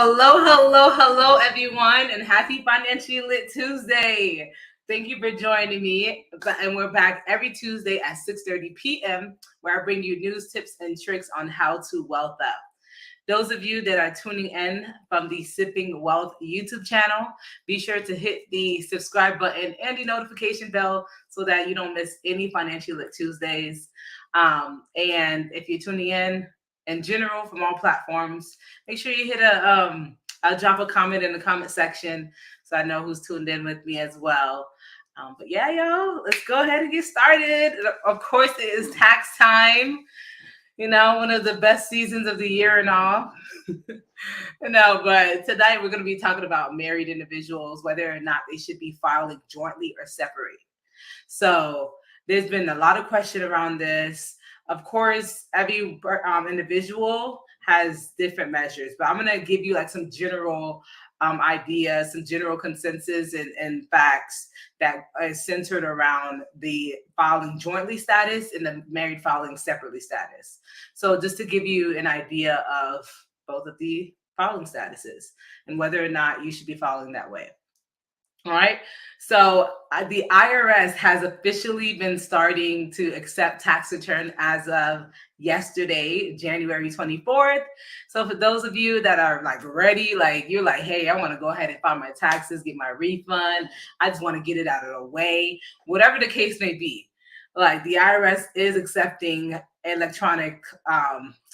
Hello, everyone, and happy Financially Lit Tuesday. Thank you for joining me. And we're back every Tuesday at 6:30 p.m., where I bring you news, tips, and tricks on how to wealth up. Those of you that are tuning in from the Sipping Wealth YouTube channel, be sure to hit the subscribe button and the notification bell so that you don't miss any Financially Lit Tuesdays. And if you're tuning in general from all platforms, make sure you hit a drop a comment in the comment section so I know who's tuned in with me as well. But yeah, y'all, let's go ahead and get started. Of course, it is tax time. One of the best seasons of the year and all. But tonight we're going to be talking about married individuals, whether or not they should be filing jointly or separate. So there's been a lot of question around this. Of course, every individual has different measures, but I'm going to give you like some general ideas, some general consensus and facts that are centered around the filing jointly status and the married filing separately status. So just to give you an idea of both of the filing statuses and whether or not you should be filing that way. All right. So the IRS has officially been starting to accept tax return as of yesterday, January 24th. So for those of you that are like ready, like you're like, hey, I want to go ahead and file my taxes, get my refund. I just want to get it out of the way, whatever the case may be. Like the IRS is accepting electronic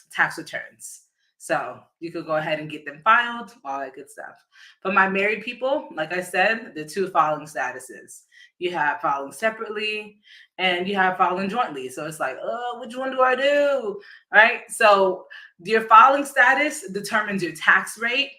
tax returns. So you could go ahead and get them filed, all that good stuff. For my married people, like I said, the two filing statuses. You have filing separately and you have filing jointly. So it's like, oh, which one do I do? Right? So your filing status determines your tax rate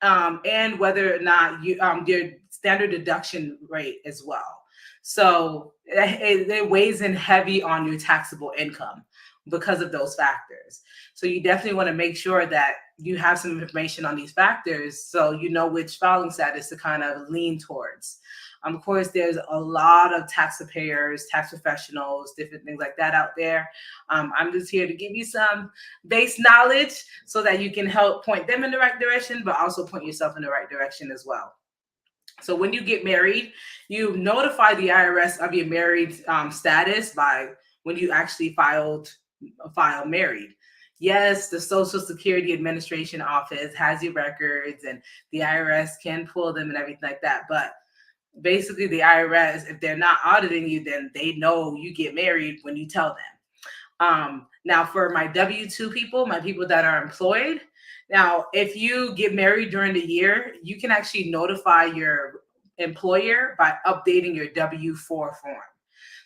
and whether or not your standard deduction rate as well. So it weighs in heavy on your taxable income because of those factors. So you definitely want to make sure that you have some information on these factors so you know which filing status to kind of lean towards. Of course, there's a lot of taxpayers, tax professionals, different things like that out there. I'm just here to give you some base knowledge so that you can help point them in the right direction, but also point yourself in the right direction as well. So when you get married, you notify the IRS of your married status by when you actually file married. Yes, the Social Security Administration office has your records and the IRS can pull them and everything like that. But basically the IRS, if they're not auditing you, then they know you get married when you tell them. Now for my W-2 people, my people that are employed, now if you get married during the year, you can actually notify your employer by updating your W-4 form.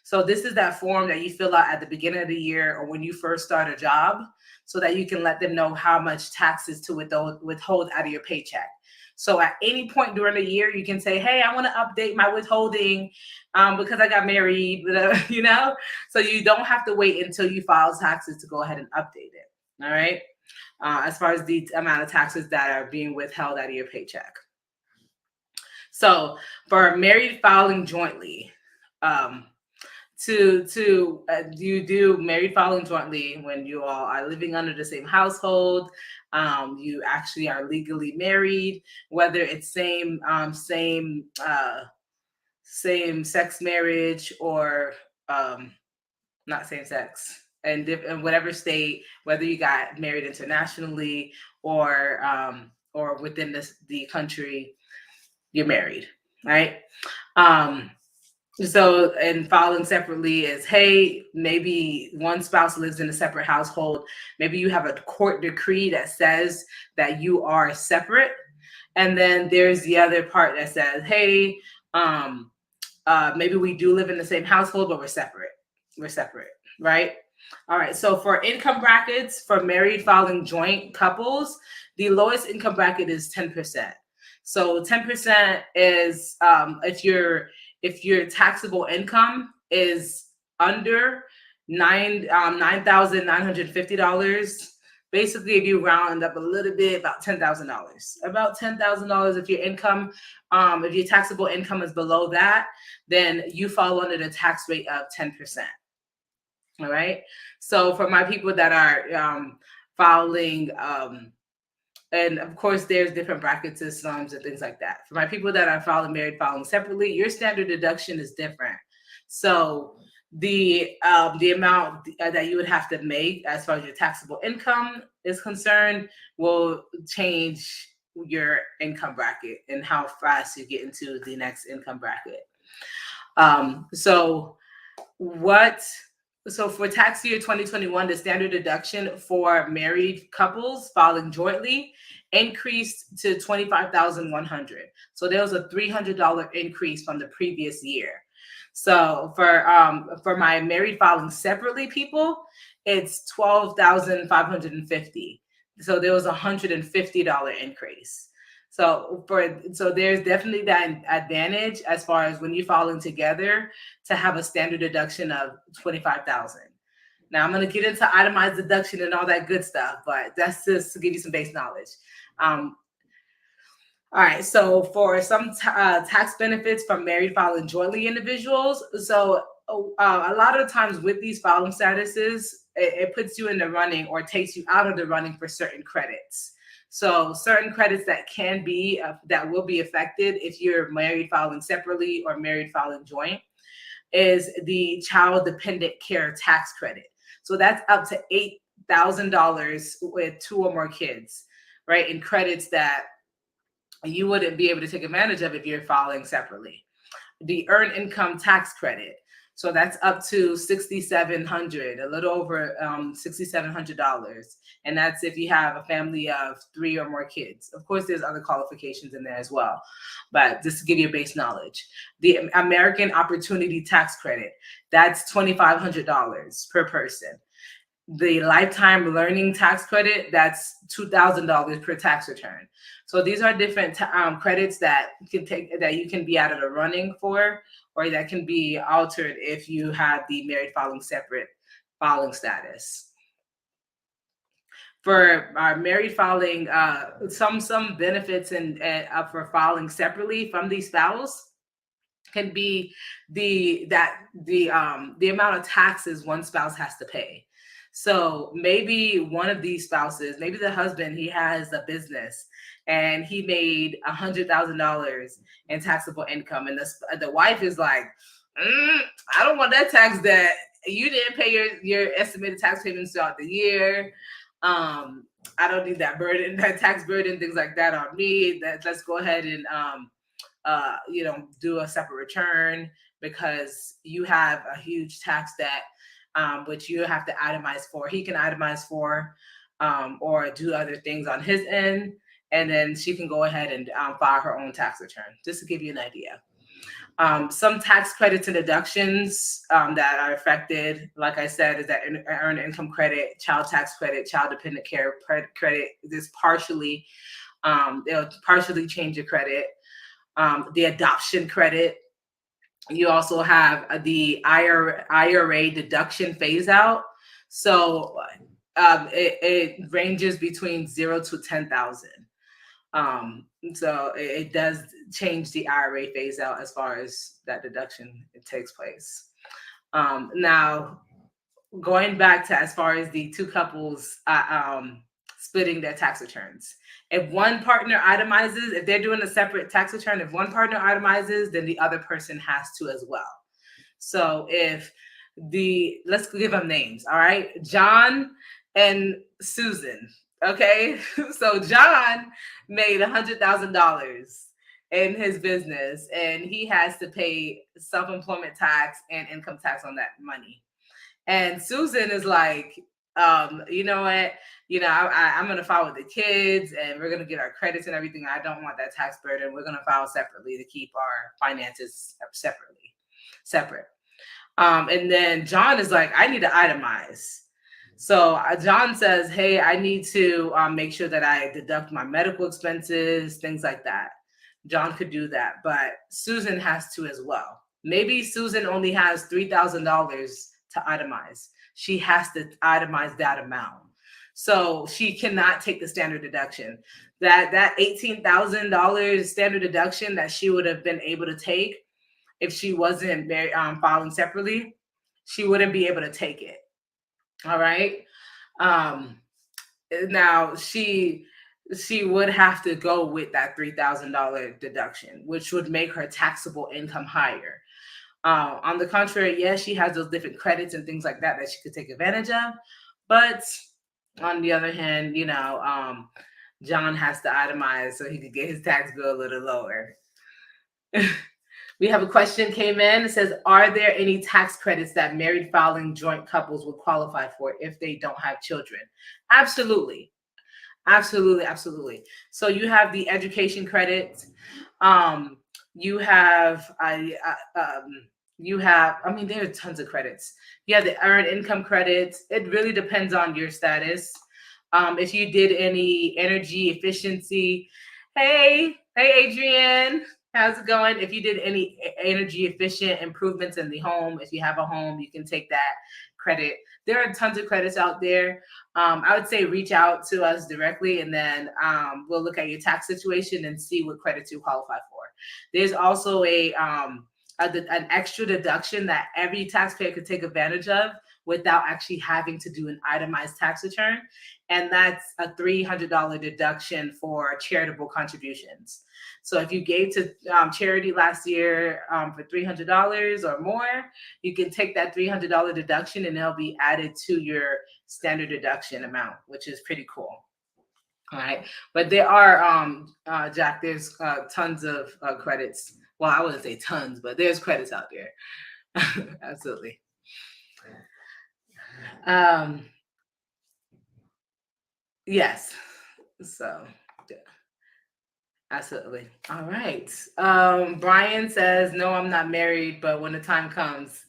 So this is that form that you fill out at the beginning of the year or when you first start a job so that you can let them know how much taxes to withhold out of your paycheck. So at any point during the year, you can say, hey, I want to update my withholding because I got married, so you don't have to wait until you file taxes to go ahead and update it. All right. As far as the amount of taxes that are being withheld out of your paycheck. So for married filing jointly, you do married filing jointly when you all are living under the same household. You actually are legally married, whether it's same sex marriage or not same sex, and in whatever state, whether you got married internationally or within the country, you're married, right? So, and filing separately is, hey, maybe one spouse lives in a separate household. Maybe you have a court decree that says that you are separate. And then there's the other part that says, hey, maybe we do live in the same household, but we're separate. We're separate, right? All right. So for income brackets, for married filing joint couples, the lowest income bracket is 10%. So 10% is if your taxable income is under $9,950, basically if you round up a little bit, about $10,000. About $10,000 if your income, if your taxable income is below that, then you fall under the tax rate of 10%. All right. So for my people that are filing And of course, there's different bracket systems and things like that. For my people that are filing married, filing separately, your standard deduction is different. So the amount that you would have to make as far as your taxable income is concerned will change your income bracket and how fast you get into the next income bracket. So what so for tax year 2021, the standard deduction for married couples filing jointly increased to 25,100. So there was a $300 increase from the previous year. So for my married filing separately people, it's 12,550. So there was $150 increase. So there's definitely that advantage as far as when you're filing together to have a standard deduction of 25,000. Now I'm going to get into itemized deduction and all that good stuff, but that's just to give you some base knowledge. All right, so for some tax benefits from married filing jointly individuals, so a lot of times with these filing statuses, it puts you in the running or takes you out of the running for certain credits. So certain credits that can be that will be affected if you're married filing separately or married filing joint is the child dependent care tax credit. So that's up to $8,000 with 2 or more kids, right? And credits that you wouldn't be able to take advantage of if you're filing separately. The earned income tax credit. So that's up to $6,700, a little over $6,700. And that's if you have a family of 3 or more kids. Of course, there's other qualifications in there as well, but just to give you a base knowledge. The American Opportunity Tax Credit, that's $2,500 per person. The lifetime learning tax credit, that's $2,000 per tax return. So these are different credits that you can be out of the running for, or that can be altered if you have the married filing separate filing status. For our married filing, some benefits and for filing separately from the spouse can be the amount of taxes one spouse has to pay. So maybe one of these spouses, maybe the husband, he has a business and he made $100,000 in taxable income, and the wife is like, I don't want that tax that you didn't pay your estimated tax payments throughout the year. I don't need that burden, that tax burden, things like that on me. Let's go ahead and do a separate return because you have a huge tax debt, which you have to itemize for. He can itemize for, or do other things on his end, and then she can go ahead and file her own tax return, just to give you an idea. Some tax credits and deductions that are affected, like I said, is that earned income credit, child tax credit, child dependent care credit. This partially, they'll partially change your credit. The adoption credit. You also have the IRA deduction phase out. So it ranges between 0 to 10,000. So it does change the IRA phase out as far as that deduction it takes place. Now, going back to as far as the two couples splitting their tax returns. If one partner itemizes, if they're doing a separate tax return, if one partner itemizes, then the other person has to as well. So if let's give them names, all right? John and Susan, okay? So John made $100,000 in his business, and he has to pay self-employment tax and income tax on that money. And Susan is like, you know what? I'm going to file with the kids and we're going to get our credits and everything. I don't want that tax burden. We're going to file separately to keep our finances separate. And then John is like, I need to itemize. So John says, hey, I need to make sure that I deduct my medical expenses, things like that. John could do that, but Susan has to as well. Maybe Susan only has $3,000 to itemize. She has to itemize that amount. So she cannot take the standard deduction. That $18,000 standard deduction that she would have been able to take if she wasn't filing separately, she wouldn't be able to take it. All right. Now she would have to go with that $3,000 deduction, which would make her taxable income higher. On the contrary, yes, she has those different credits and things like that that she could take advantage of. But on the other hand, John has to itemize so he could get his tax bill a little lower. We have a question came in. It says, are there any tax credits that married filing joint couples would qualify for if they don't have children? Absolutely. Absolutely, absolutely. So you have the education credit. You have I mean, there are tons of credits. You have the earned income credits. It really depends on your status. If you did any energy efficiency, hey Adrienne, how's it going? If you did any energy efficient improvements in the home, if you have a home, you can take that credit. There are tons of credits out there. I would say reach out to us directly, and then we'll look at your tax situation and see what credits you qualify for. There's also an extra deduction that every taxpayer could take advantage of without actually having to do an itemized tax return. And that's a $300 deduction for charitable contributions. So if you gave to charity last year for $300 or more, you can take that $300 deduction and it'll be added to your standard deduction amount, which is pretty cool. All right. But there are, Jack, there's tons of credits. Well, I wouldn't say tons, but there's credits out there. Absolutely. Yes. So, yeah. Absolutely. All right. Brian says, no, I'm not married, but when the time comes,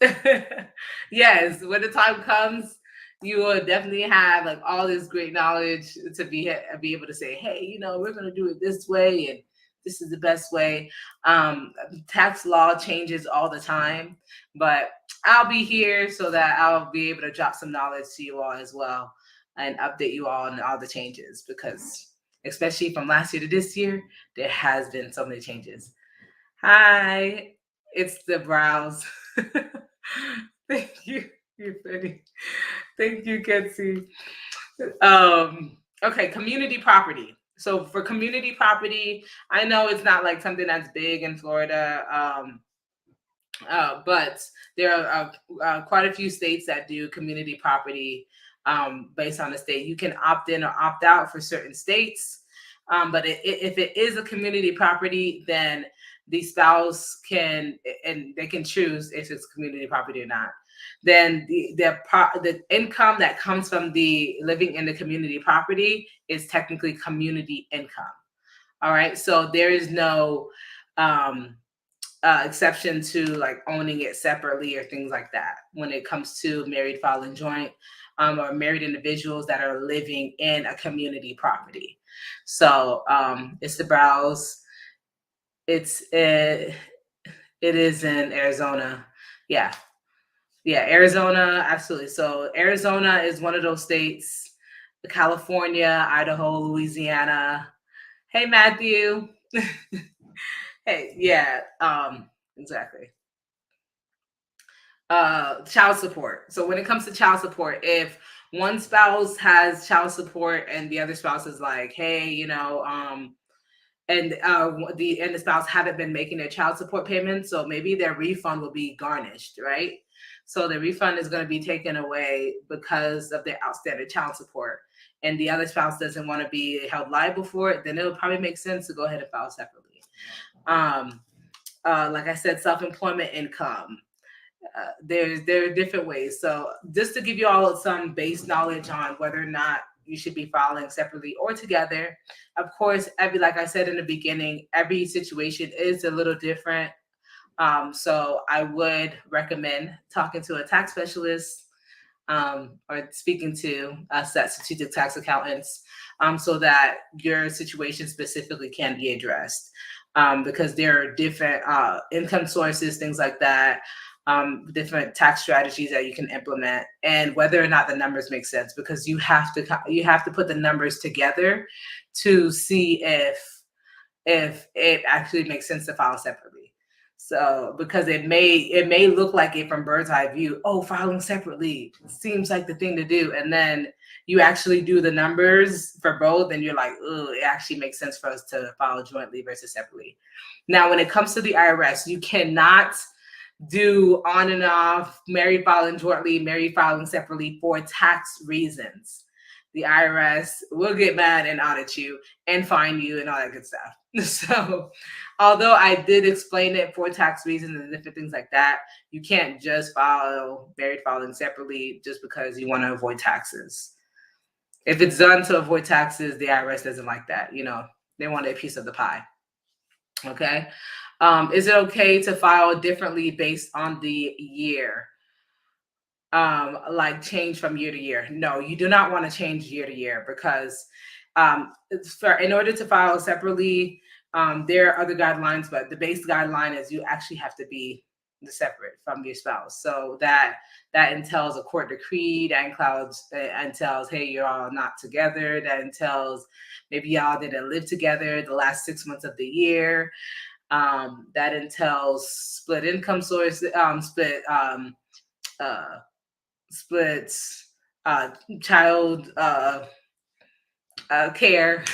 yes, when the time comes, you will definitely have like all this great knowledge to be able to say, hey, we're going to do it this way, and this is the best way. Tax law changes all the time, but I'll be here so that I'll be able to drop some knowledge to you all as well and update you all on all the changes, because especially from last year to this year, there has been so many changes. Hi, it's the brows. Thank you. You're funny. Thank you, Ketsy. Okay, community property. So for community property, I know it's not like something that's big in Florida, but there are quite a few states that do community property based on the state. You can opt in or opt out for certain states. But if it is a community property, then the spouse can choose if it's community property or not. Then the income that comes from the living in the community property is technically community income. All right. So there is no exception to like owning it separately or things like that when it comes to married filing joint or married individuals that are living in a community property. So it's the browse. It is in Arizona. Yeah, Arizona, absolutely. So Arizona is one of those states. California, Idaho, Louisiana. Hey, Matthew. Hey, yeah, exactly. Child support. So when it comes to child support, if one spouse has child support and the other spouse is like, hey, and the spouse haven't been making their child support payments, so maybe their refund will be garnished, right? So the refund is going to be taken away because of their outstanding child support, and the other spouse doesn't want to be held liable for it, then it would probably make sense to go ahead and file separately. Like I said, self-employment income. There are different ways. So just to give you all some base knowledge on whether or not you should be filing separately or together. Of course, like I said in the beginning, every situation is a little different. So I would recommend talking to a tax specialist or speaking to us at strategic tax accountants so that your situation specifically can be addressed. Because there are different income sources, things like that, different tax strategies that you can implement, and whether or not the numbers make sense, because you have to put the numbers together to see if it actually makes sense to file separately. So because it may look like it from bird's eye view, oh, filing separately seems like the thing to do. And then you actually do the numbers for both and you're like, oh, it actually makes sense for us to file jointly versus separately. Now, when it comes to the IRS, you cannot do on and off, married filing jointly, married filing separately for tax reasons. The IRS will get mad and audit you and fine you and all that good stuff. So, although I did explain it for tax reasons and different things like that, you can't just file married filing separately just because you want to avoid taxes. If it's done to avoid taxes, the IRS doesn't like that. You know, they want a piece of the pie. Okay. Is it okay to file differently based on the year? Like change from year to year? No, you do not want to change year to year because in order to file separately, there are other guidelines, but the base guideline is you actually have to be separate from your spouse. So that entails a court decree, that entails, hey, you're all not together. That entails maybe y'all didn't live together the last 6 months of the year. That entails split income source, split child care,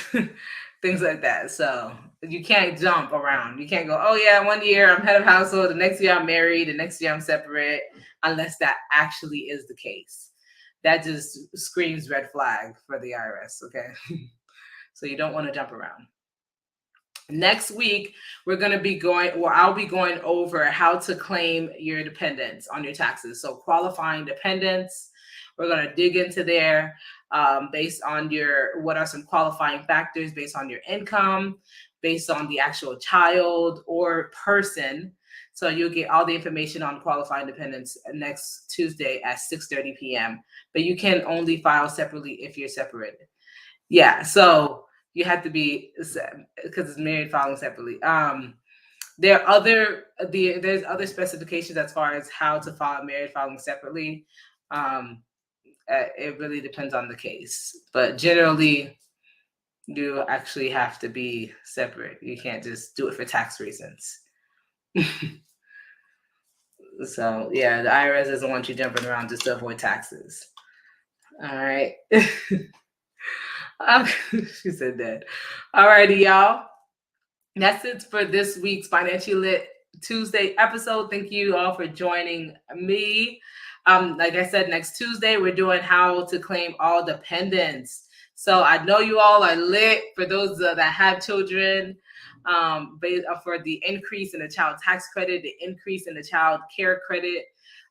things like that. So you can't jump around. You can't go, oh yeah, 1 year I'm head of household, the next year I'm married, the next year I'm separate, unless that actually is the case. That just screams red flag for the IRS, okay? So you don't want to jump around. Next week, I'll be going over how to claim your dependents on your taxes. So qualifying dependents, we're going to dig into there based on what are some qualifying factors based on your income, based on the actual child or person. So you'll get all the information on qualifying dependents next Tuesday at 6:30 p.m. But you can only file separately if you're separated. Yeah, so you have to be, because it's married filing separately. There's other specifications as far as how to file married filing separately. It really depends on the case, but generally you actually have to be separate. You can't just do it for tax reasons. So yeah, the IRS doesn't want you jumping around just to avoid taxes. All right. She said that. All righty, y'all. That's it for this week's Financially Lit Tuesday episode. Thank you all for joining me. Like I said, next Tuesday, we're doing how to claim all dependents. So I know you all are lit. For those that have children, for the increase in the child tax credit, the increase in the child care credit,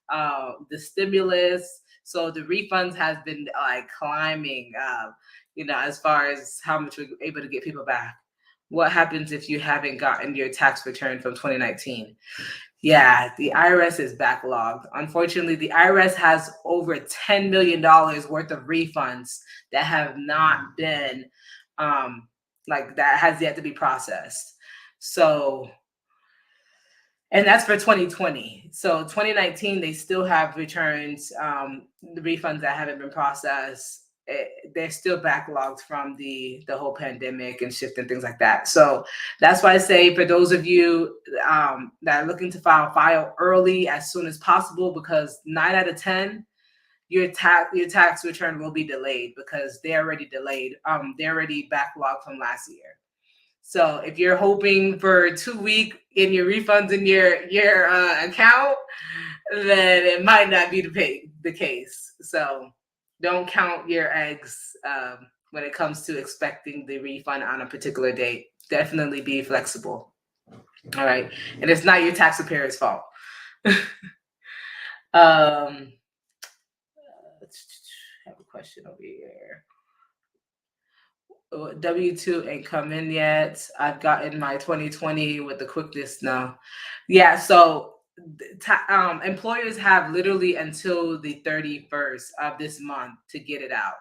the stimulus. So the refunds has been like climbing, as far as how much we're able to get people back. What happens if you haven't gotten your tax return from 2019? Yeah, the IRS is backlogged. Unfortunately, the IRS has over $10 million worth of refunds that have not been, that has yet to be processed. So, and that's for 2020. So 2019, they still have returns, the refunds that haven't been processed. They're still backlogged from the whole pandemic and shift and things like that. So that's why I say for those of you that are looking to file early as soon as possible, because 9 out of 10, your tax return will be delayed because they're already delayed. They're already backlogged from last year. So if you're hoping for 2 weeks in your refunds in your account, then it might not be the case. So don't count your eggs when it comes to expecting the refund on a particular date. Definitely be flexible. All right. And it's not your tax preparer's fault. I have a question over here. W-2 ain't come in yet. I've gotten my 2020 with the quickness now. Yeah, so employers have literally until the 31st of this month to get it out.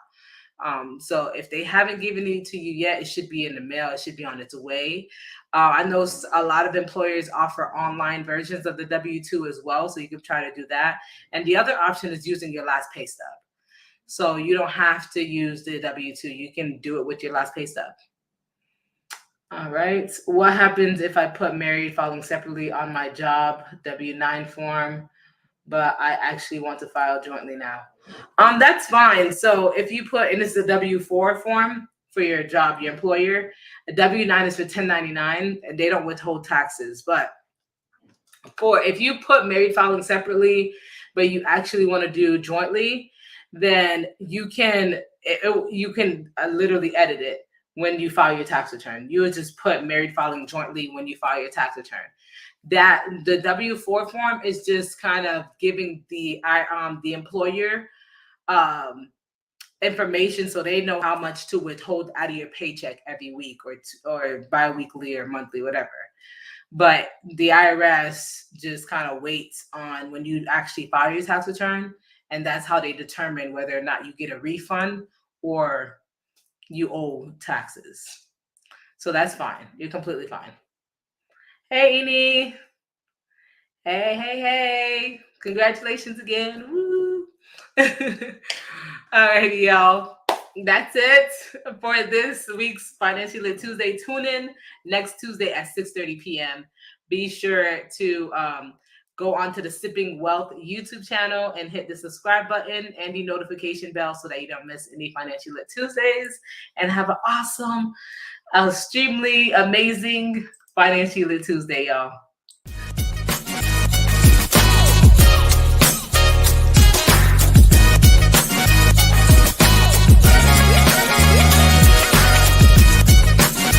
So if they haven't given it to you yet, it should be in the mail. It should be on its way. I know a lot of employers offer online versions of the W-2 as well, so you can try to do that. And the other option is using your last pay stub. So you don't have to use the W-2. You can do it with your last pay stub. All right. What happens if I put married filing separately on my job W-9 form, but I actually want to file jointly now? That's fine. So if you put, and this is a W-4 form for your job, your employer, a W-9 is for 1099 and they don't withhold taxes. But for if you put married filing separately, but you actually want to do jointly, then you can literally edit it when you file your tax return. You would just put married filing jointly when you file your tax return. That the W-4 form is just kind of giving the employer um information so they know how much to withhold out of your paycheck every week or bi-weekly or monthly, whatever. But the IRS just kind of waits on when you actually file your tax return, and that's how they determine whether or not you get a refund or you owe taxes. So that's fine. You're completely fine. Hey, Eni. Hey. Congratulations again. Woo. Alrighty, y'all. That's it for this week's Financially Lit Tuesday. Tune in next Tuesday at 6:30 p.m. Be sure to go onto the Sipping Wealth YouTube channel and hit the subscribe button and the notification bell so that you don't miss any Financially Lit Tuesdays. And have an awesome, extremely amazing Financially Lit Tuesday, y'all.